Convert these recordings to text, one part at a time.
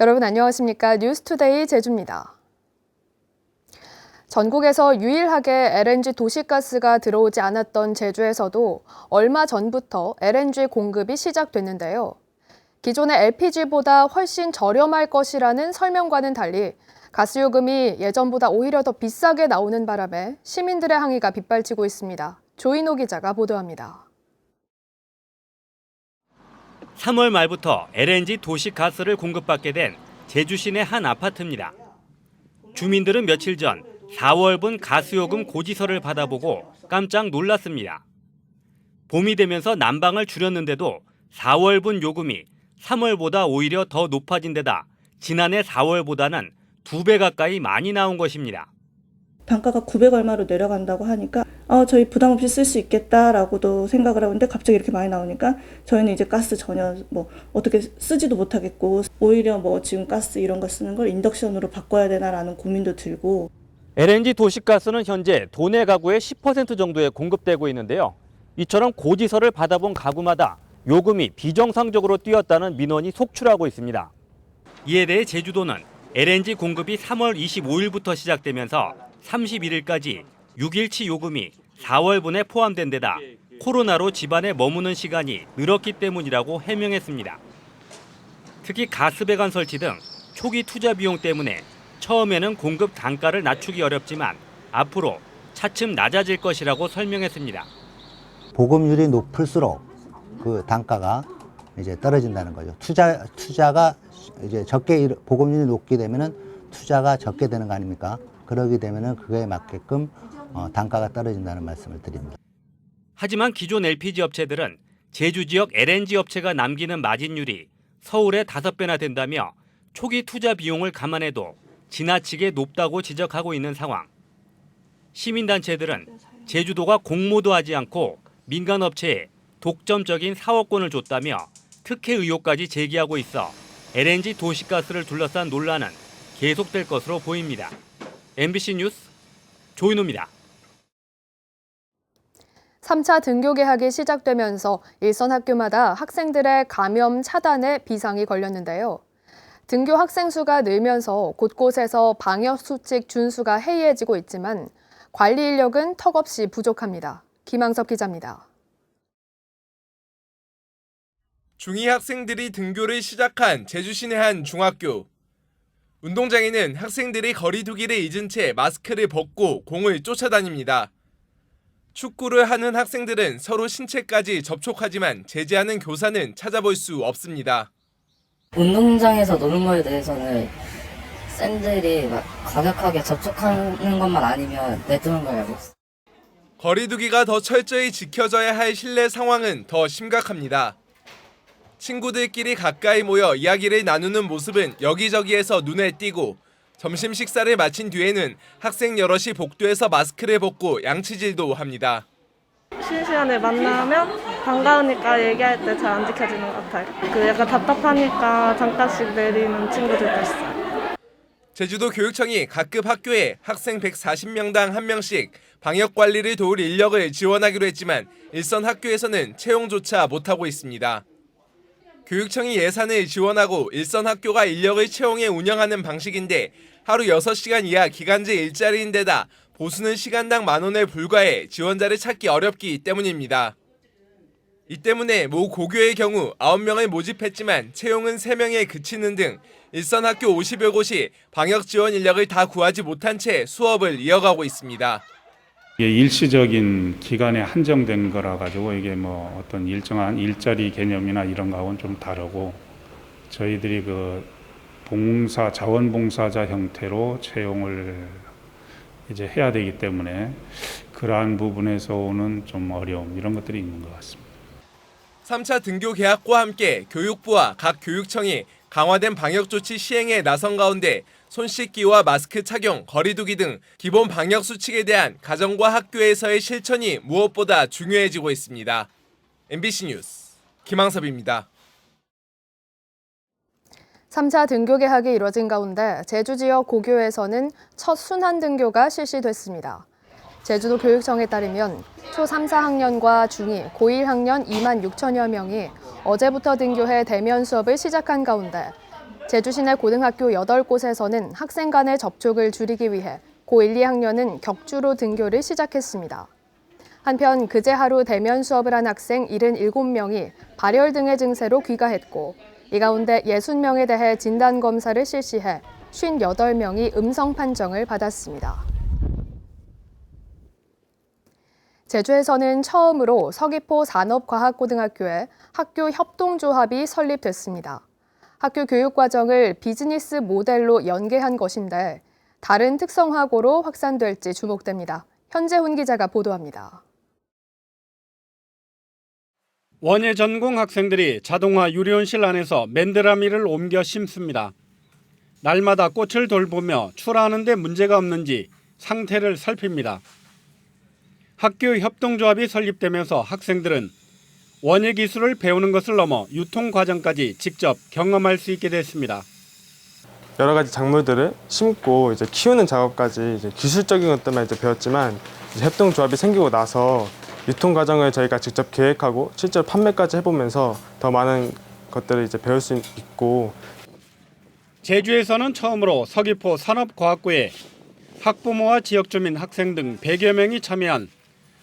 여러분 안녕하십니까? 뉴스투데이 제주입니다. 전국에서 유일하게 LNG 도시가스가 들어오지 않았던 제주에서도 얼마 전부터 LNG 공급이 시작됐는데요. 기존의 LPG보다 훨씬 저렴할 것이라는 설명과는 달리 가스요금이 예전보다 오히려 더 비싸게 나오는 바람에 시민들의 항의가 빗발치고 있습니다. 조인호 기자가 보도합니다. 3월 말부터 LNG 도시가스를 공급받게 된 제주 시내 한 아파트입니다. 주민들은 며칠 전 4월분 가스요금 고지서를 받아보고 깜짝 놀랐습니다. 봄이 되면서 난방을 줄였는데도 4월분 요금이 3월보다 오히려 더 높아진 데다 지난해 4월보다는 2배 가까이 많이 나온 것입니다. 단가가 900 얼마로 내려간다고 하니까 저희 부담 없이 쓸 수 있겠다라고도 생각을 하는데 갑자기 이렇게 많이 나오니까 저희는 이제 가스 전혀 어떻게 쓰지도 못하겠고 오히려 지금 가스 이런 거 쓰는 걸 인덕션으로 바꿔야 되나라는 고민도 들고. LNG 도시가스는 현재 도내 가구의 10% 정도에 공급되고 있는데요. 이처럼 고지서를 받아본 가구마다 요금이 비정상적으로 뛰었다는 민원이 속출하고 있습니다. 이에 대해 제주도는 LNG 공급이 3월 25일부터 시작되면서 31일까지 6일치 요금이 4월분에 포함된 데다 코로나로 집안에 머무는 시간이 늘었기 때문이라고 해명했습니다. 특히 가스배관 설치 등 초기 투자 비용 때문에 처음에는 공급 단가를 낮추기 어렵지만 앞으로 차츰 낮아질 것이라고 설명했습니다. 보급률이 높을수록 그 단가가 이제 떨어진다는 거죠. 투자가 이제 적게 보급률이 높게 되면은 투자가 적게 되는 거 아닙니까? 그러게 되면은 그거에 맞게끔 단가가 떨어진다는 말씀을 드립니다. 하지만 기존 LPG 업체들은 제주 지역 LNG 업체가 남기는 마진율이 서울의 5배나 된다며 초기 투자 비용을 감안해도 지나치게 높다고 지적하고 있는 상황. 시민단체들은 제주도가 공모도 하지 않고 민간업체에 독점적인 사업권을 줬다며 특혜 의혹까지 제기하고 있어 LNG 도시가스를 둘러싼 논란은 계속될 것으로 보입니다. MBC 뉴스 조인호입니다. 3차 등교 개학이 시작되면서 일선 학교마다 학생들의 감염 차단에 비상이 걸렸는데요. 등교 학생 수가 늘면서 곳곳에서 방역 수칙 준수가 해이해지고 있지만 관리 인력은 턱없이 부족합니다. 김항석 기자입니다. 중2 학생들이 등교를 시작한 제주 시내 한 중학교. 운동장에는 학생들이 거리 두기를 잊은 채 마스크를 벗고 공을 쫓아다닙니다. 축구를 하는 학생들은 서로 신체까지 접촉하지만 제지하는 교사는 찾아볼 수 없습니다. 운동장에서 노는 거에 대해서는 샌들이 과격하게 접촉하는 것만 아니면 내두는 걸 알고 있어요. 거리 두기가 더 철저히 지켜져야 할 실내 상황은 더 심각합니다. 친구들끼리 가까이 모여 이야기를 나누는 모습은 여기저기에서 눈에 띄고 점심 식사를 마친 뒤에는 학생 여럿이 복도에서 마스크를 벗고 양치질도 합니다. 쉬는 시간에 만나면 반가우니까 얘기할 때 잘 안 지켜지는 것 같아요. 약간 답답하니까 잠깐씩 내리는 친구들도 있어요. 제주도 교육청이 각급 학교에 학생 140명당 1명씩 방역 관리를 도울 인력을 지원하기로 했지만 일선 학교에서는 채용조차 못하고 있습니다. 교육청이 예산을 지원하고 일선 학교가 인력을 채용해 운영하는 방식인데 하루 6시간 이하 기간제 일자리인데다 보수는 시간당 10,000원에 불과해 지원자를 찾기 어렵기 때문입니다. 이 때문에 모 고교의 경우 9명을 모집했지만 채용은 3명에 그치는 등 일선 학교 50여 곳이 방역 지원 인력을 다 구하지 못한 채 수업을 이어가고 있습니다. 이게 일시적인 기간에 한정된 거라 가지고 이게 어떤 일정한 일자리 개념이나 이런 거하고는 좀 다르고 저희들이 자원봉사자 형태로 채용을 이제 해야 되기 때문에 그러한 부분에서 오는 좀 어려움 이런 것들이 있는 것 같습니다. 3차 등교 개학과 함께 교육부와 각 교육청이 강화된 방역 조치 시행에 나선 가운데 손 씻기와 마스크 착용, 거리 두기 등 기본 방역 수칙에 대한 가정과 학교에서의 실천이 무엇보다 중요해지고 있습니다. MBC 뉴스 김항섭입니다. 3차 등교 개학이 이뤄진 가운데 제주 지역 고교에서는 첫 순환 등교가 실시됐습니다. 제주도 교육청에 따르면 초3, 4학년과 중2, 고1 학년 26,000여 명이 어제부터 등교해 대면 수업을 시작한 가운데 제주 시내 고등학교 8곳에서는 학생 간의 접촉을 줄이기 위해 고1, 2학년은 격주로 등교를 시작했습니다. 한편 그제 하루 대면 수업을 한 학생 77명이 발열 등의 증세로 귀가했고 이 가운데 60명에 대해 진단검사를 실시해 58명이 음성 판정을 받았습니다. 제주에서는 처음으로 서귀포 산업과학고등학교에 학교 협동조합이 설립됐습니다. 학교 교육과정을 비즈니스 모델로 연계한 것인데 다른 특성화고로 확산될지 주목됩니다. 현재훈 기자가 보도합니다. 원예 전공 학생들이 자동화 유리온실 안에서 맨드라미를 옮겨 심습니다. 날마다 꽃을 돌보며 출하하는 데 문제가 없는지 상태를 살핍니다. 학교 협동조합이 설립되면서 학생들은 원예 기술을 배우는 것을 넘어 유통 과정까지 직접 경험할 수 있게 됐습니다. 여러 가지 작물들을 심고 이제 키우는 작업까지 이제 기술적인 것들만 이제 배웠지만 이제 협동조합이 생기고 나서 유통 과정을 저희가 직접 계획하고 실제로 판매까지 해보면서 더 많은 것들을 이제 배울 수 있고. 제주에서는 처음으로 서귀포 산업과학고에 학부모와 지역주민 학생 등 100여 명이 참여한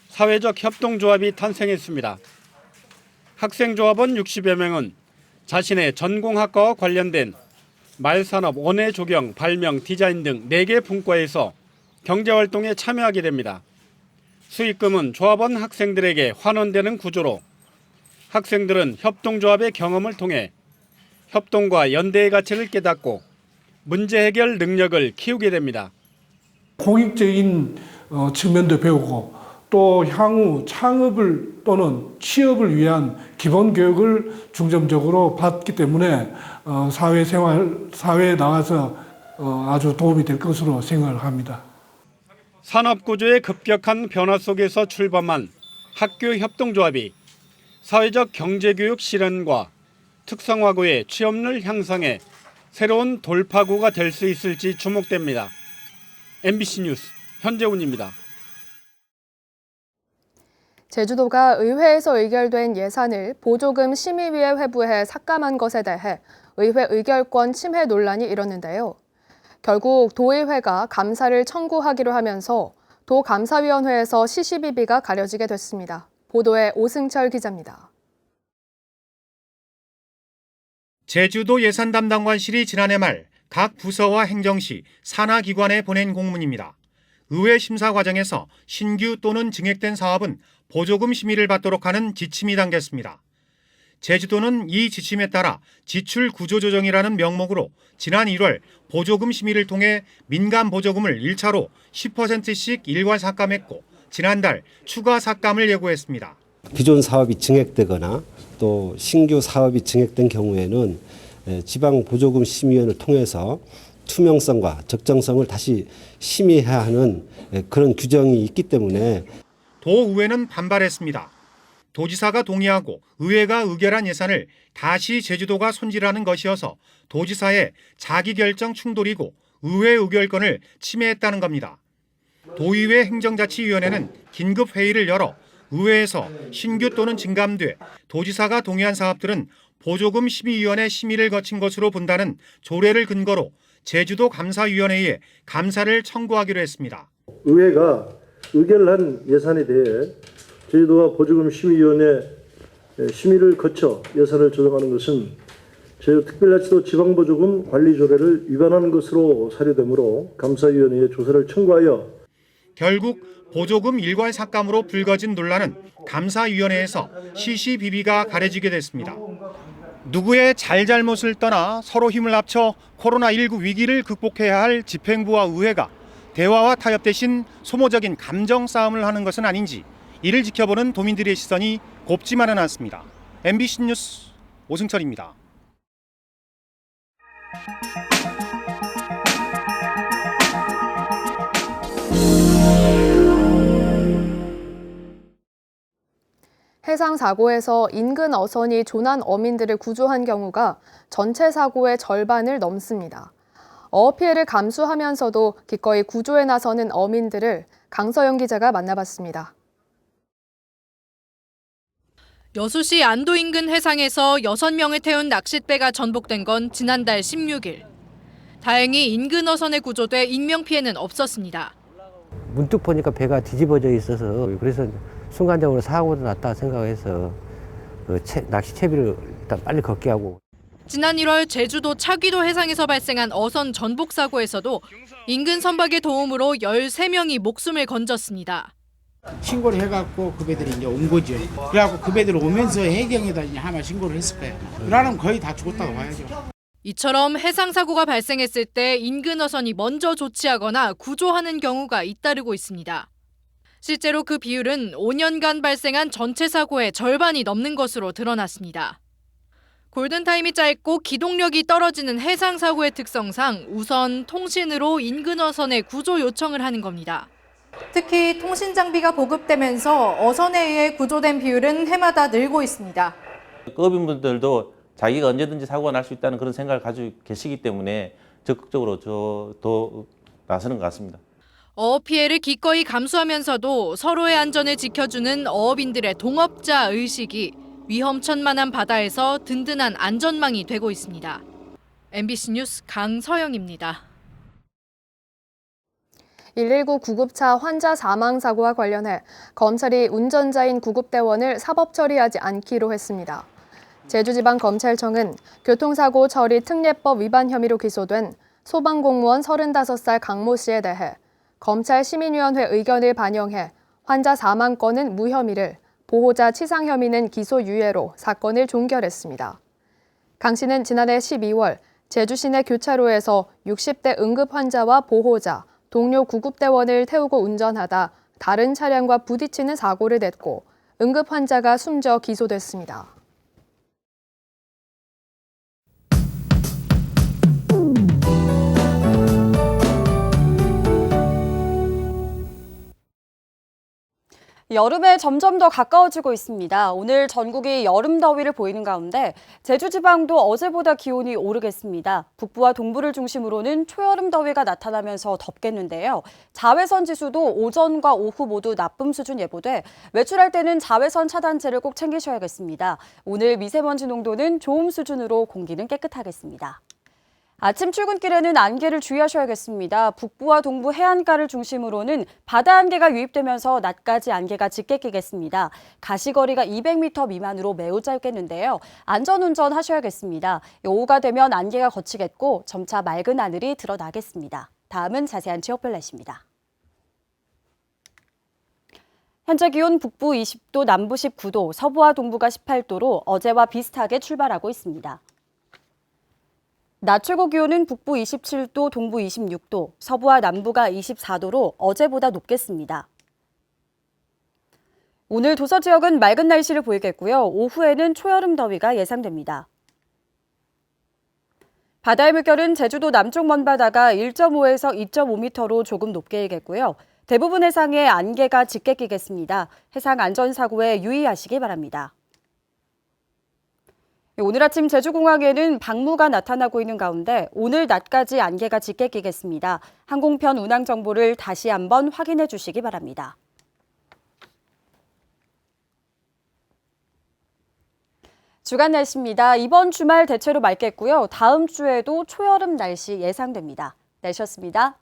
사회적 협동조합이 탄생했습니다. 학생조합원 60여 명은 자신의 전공학과와 관련된 말산업, 원예 조경, 발명, 디자인 등 4개 분과에서 경제활동에 참여하게 됩니다. 수익금은 조합원 학생들에게 환원되는 구조로 학생들은 협동조합의 경험을 통해 협동과 연대의 가치를 깨닫고 문제 해결 능력을 키우게 됩니다. 공익적인 측면도 배우고 또 향후 창업을 또는 취업을 위한 기본 교육을 중점적으로 받기 때문에 사회에 나가서 아주 도움이 될 것으로 생각을 합니다. 산업구조의 급격한 변화 속에서 출범한 학교 협동조합이 사회적 경제교육 실현과 특성화고의 취업률 향상에 새로운 돌파구가 될 수 있을지 주목됩니다. MBC 뉴스 현재훈입니다. 제주도가 의회에서 의결된 예산을 보조금 심의위에 회부해 삭감한 것에 대해 의회 의결권 침해 논란이 일었는데요. 결국 도의회가 감사를 청구하기로 하면서 도감사위원회에서 시시비비가 가려지게 됐습니다. 보도에 오승철 기자입니다. 제주도 예산담당관실이 지난해 말 각 부서와 행정시, 산하기관에 보낸 공문입니다. 의회 심사 과정에서 신규 또는 증액된 사업은 보조금 심의를 받도록 하는 지침이 담겼습니다. 제주도는 이 지침에 따라 지출 구조조정이라는 명목으로 지난 1월 보조금 심의를 통해 민간 보조금을 1차로 10%씩 일괄 삭감했고 지난달 추가 삭감을 예고했습니다. 기존 사업이 증액되거나 또 신규 사업이 증액된 경우에는 지방보조금 심의위원회를 통해서 투명성과 적정성을 다시 심의해야 하는 그런 규정이 있기 때문에 도의회는 반발했습니다. 도지사가 동의하고 의회가 의결한 예산을 다시 제주도가 손질하는 것이어서 도지사의 자기결정 충돌이고 의회 의결권을 침해했다는 겁니다. 도의회 행정자치위원회는 긴급회의를 열어 의회에서 신규 또는 증감돼 도지사가 동의한 사업들은 보조금 심의위원회 심의를 거친 것으로 본다는 조례를 근거로 제주도 감사위원회에 감사를 청구하기로 했습니다. 의회가 의결한 예산에 대해 제주도가 보조금 심의위원회 심의를 거쳐 예산을 조정하는 것은 제주특별자치도 지방보조금 관리조례를 위반하는 것으로 사료되므로 감사위원회에 조사를 청구하여 결국 보조금 일괄 삭감으로 불거진 논란은 감사위원회에서 시시비비가 가려지게 됐습니다. 누구의 잘잘못을 떠나 서로 힘을 합쳐 코로나19 위기를 극복해야 할 집행부와 의회가 대화와 타협 대신 소모적인 감정 싸움을 하는 것은 아닌지 이를 지켜보는 도민들의 시선이 곱지만은 않습니다. MBC 뉴스 오승철입니다. 해상 사고에서 인근 어선이 조난 어민들을 구조한 경우가 전체 사고의 절반을 넘습니다. 어업 피해를 감수하면서도 기꺼이 구조에 나서는 어민들을 강서영 기자가 만나봤습니다. 여수시 안도 인근 해상에서 6명을 태운 낚싯배가 전복된 건 지난달 16일. 다행히 인근 어선에 구조돼 인명피해는 없었습니다. 문득 보니까 배가 뒤집어져 있어서 그래서 순간적으로 사고도 났다 생각해서 낚시 채비를 일단 빨리 걷게 하고. 지난 1월 제주도 차귀도 해상에서 발생한 어선 전복 사고에서도 인근 선박의 도움으로 13명이 목숨을 건졌습니다. 신고를 해갖고 그 배들이 이제 온 거죠. 그래갖고 그 배들이 오면서 해경에다 이제 아마 신고를 했을 거예요. 그러면 거의 다 죽었다고 봐야죠. 이처럼 해상 사고가 발생했을 때 인근 어선이 먼저 조치하거나 구조하는 경우가 잇따르고 있습니다. 실제로 그 비율은 5년간 발생한 전체 사고의 절반이 넘는 것으로 드러났습니다. 골든타임이 짧고 기동력이 떨어지는 해상 사고의 특성상 우선 통신으로 인근 어선에 구조 요청을 하는 겁니다. 특히 통신 장비가 보급되면서 어선에 의해 구조된 비율은 해마다 늘고 있습니다. 급인분들도 자기가 언제든지 사고가 날 수 있다는 그런 생각을 가지고 계시기 때문에 적극적으로 더 나서는 것 같습니다. 어업 피해를 기꺼이 감수하면서도 서로의 안전을 지켜주는 어업인들의 동업자 의식이 위험천만한 바다에서 든든한 안전망이 되고 있습니다. MBC 뉴스 강서영입니다. 119 구급차 환자 사망 사고와 관련해 검찰이 운전자인 구급대원을 사법 처리하지 않기로 했습니다. 제주지방검찰청은 교통사고 처리 특례법 위반 혐의로 기소된 소방공무원 35살 강모 씨에 대해 검찰 시민위원회 의견을 반영해 환자 사망 건은 무혐의를, 보호자 치상 혐의는 기소유예로 사건을 종결했습니다. 강 씨는 지난해 12월 제주 시내 교차로에서 60대 응급 환자와 보호자, 동료 구급대원을 태우고 운전하다 다른 차량과 부딪히는 사고를 냈고 응급 환자가 숨져 기소됐습니다. 여름에 점점 더 가까워지고 있습니다. 오늘 전국이 여름 더위를 보이는 가운데 제주 지방도 어제보다 기온이 오르겠습니다. 북부와 동부를 중심으로는 초여름 더위가 나타나면서 덥겠는데요. 자외선 지수도 오전과 오후 모두 나쁨 수준 예보돼 외출할 때는 자외선 차단제를 꼭 챙기셔야겠습니다. 오늘 미세먼지 농도는 좋음 수준으로 공기는 깨끗하겠습니다. 아침 출근길에는 안개를 주의하셔야겠습니다. 북부와 동부 해안가를 중심으로는 바다 안개가 유입되면서 낮까지 안개가 짙게 끼겠습니다. 가시거리가 200m 미만으로 매우 짧겠는데요. 안전운전 하셔야겠습니다. 오후가 되면 안개가 걷히겠고 점차 맑은 하늘이 드러나겠습니다. 다음은 자세한 지역별 날씨입니다. 현재 기온 북부 20도, 남부 19도, 서부와 동부가 18도로 어제와 비슷하게 출발하고 있습니다. 낮 최고 기온은 북부 27도, 동부 26도, 서부와 남부가 24도로 어제보다 높겠습니다. 오늘 도서 지역은 맑은 날씨를 보이겠고요. 오후에는 초여름 더위가 예상됩니다. 바다의 물결은 제주도 남쪽 먼바다가 1.5에서 2.5m로 조금 높게 일겠고요. 대부분 해상에 안개가 짙게 끼겠습니다. 해상 안전사고에 유의하시기 바랍니다. 오늘 아침 제주공항에는 방무가 나타나고 있는 가운데 오늘 낮까지 안개가 짙게 끼겠습니다. 항공편 운항 정보를 다시 한번 확인해 주시기 바랍니다. 주간 날씨입니다. 이번 주말 대체로 맑겠고요. 다음 주에도 초여름 날씨 예상됩니다. 날씨였습니다.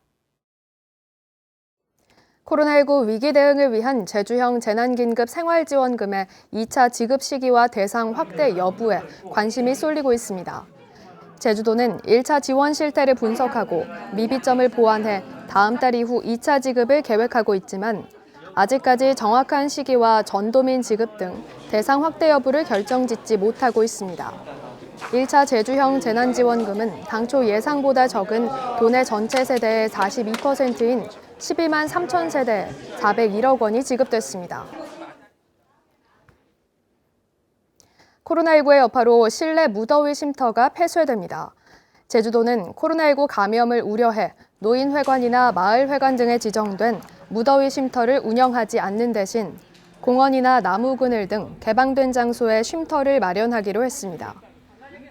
코로나19 위기 대응을 위한 제주형 재난긴급 생활지원금의 2차 지급 시기와 대상 확대 여부에 관심이 쏠리고 있습니다. 제주도는 1차 지원 실태를 분석하고 미비점을 보완해 다음 달 이후 2차 지급을 계획하고 있지만 아직까지 정확한 시기와 전도민 지급 등 대상 확대 여부를 결정짓지 못하고 있습니다. 1차 제주형 재난지원금은 당초 예상보다 적은 도내 전체 세대의 42%인 12만 3천 세대에 401억 원이 지급됐습니다. 코로나19의 여파로 실내 무더위 쉼터가 폐쇄됩니다. 제주도는 코로나19 감염을 우려해 노인회관이나 마을회관 등에 지정된 무더위 쉼터를 운영하지 않는 대신 공원이나 나무 그늘 등 개방된 장소에 쉼터를 마련하기로 했습니다.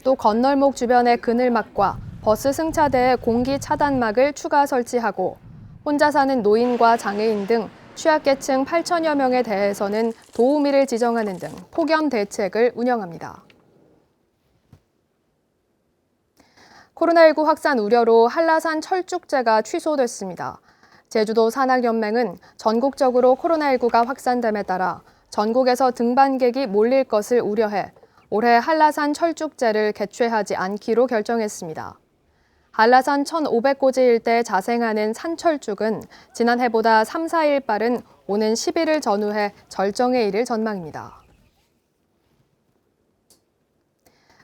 또 건널목 주변의 그늘막과 버스 승차대에 공기 차단막을 추가 설치하고 혼자 사는 노인과 장애인 등 취약계층 8천여 명에 대해서는 도우미를 지정하는 등 폭염 대책을 운영합니다. 코로나19 확산 우려로 한라산 철쭉제가 취소됐습니다. 제주도 산악연맹은 전국적으로 코로나19가 확산됨에 따라 전국에서 등반객이 몰릴 것을 우려해 올해 한라산 철쭉제를 개최하지 않기로 결정했습니다. 한라산 1,500고지 일대에 자생하는 산철쭉은 지난해보다 3, 4일 빠른 오는 11일 전후에 절정에 이를 전망입니다.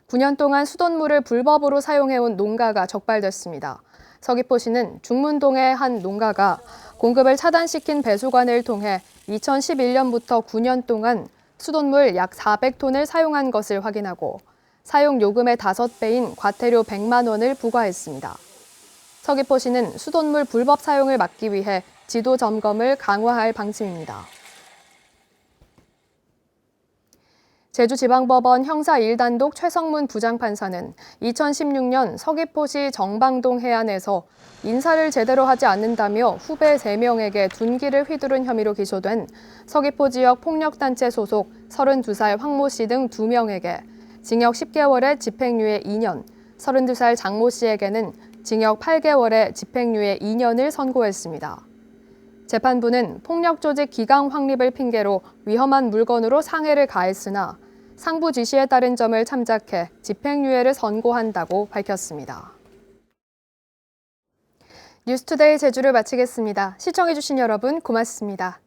9년 동안 수돗물을 불법으로 사용해온 농가가 적발됐습니다. 서귀포시는 중문동의 한 농가가 공급을 차단시킨 배수관을 통해 2011년부터 9년 동안 수돗물 약 400톤을 사용한 것을 확인하고 사용 요금의 5배인 과태료 100만 원을 부과했습니다. 서귀포시는 수돗물 불법 사용을 막기 위해 지도 점검을 강화할 방침입니다. 제주지방법원 형사 1단독 최성문 부장판사는 2016년 서귀포시 정방동 해안에서 인사를 제대로 하지 않는다며 후배 3명에게 둔기를 휘두른 혐의로 기소된 서귀포 지역 폭력단체 소속 32살 황모 씨 등 2명에게 징역 10개월에 집행유예 2년, 32살 장모 씨에게는 징역 8개월에 집행유예 2년을 선고했습니다. 재판부는 폭력조직 기강 확립을 핑계로 위험한 물건으로 상해를 가했으나 상부 지시에 따른 점을 참작해 집행유예를 선고한다고 밝혔습니다. 뉴스투데이 제주를 마치겠습니다. 시청해주신 여러분 고맙습니다.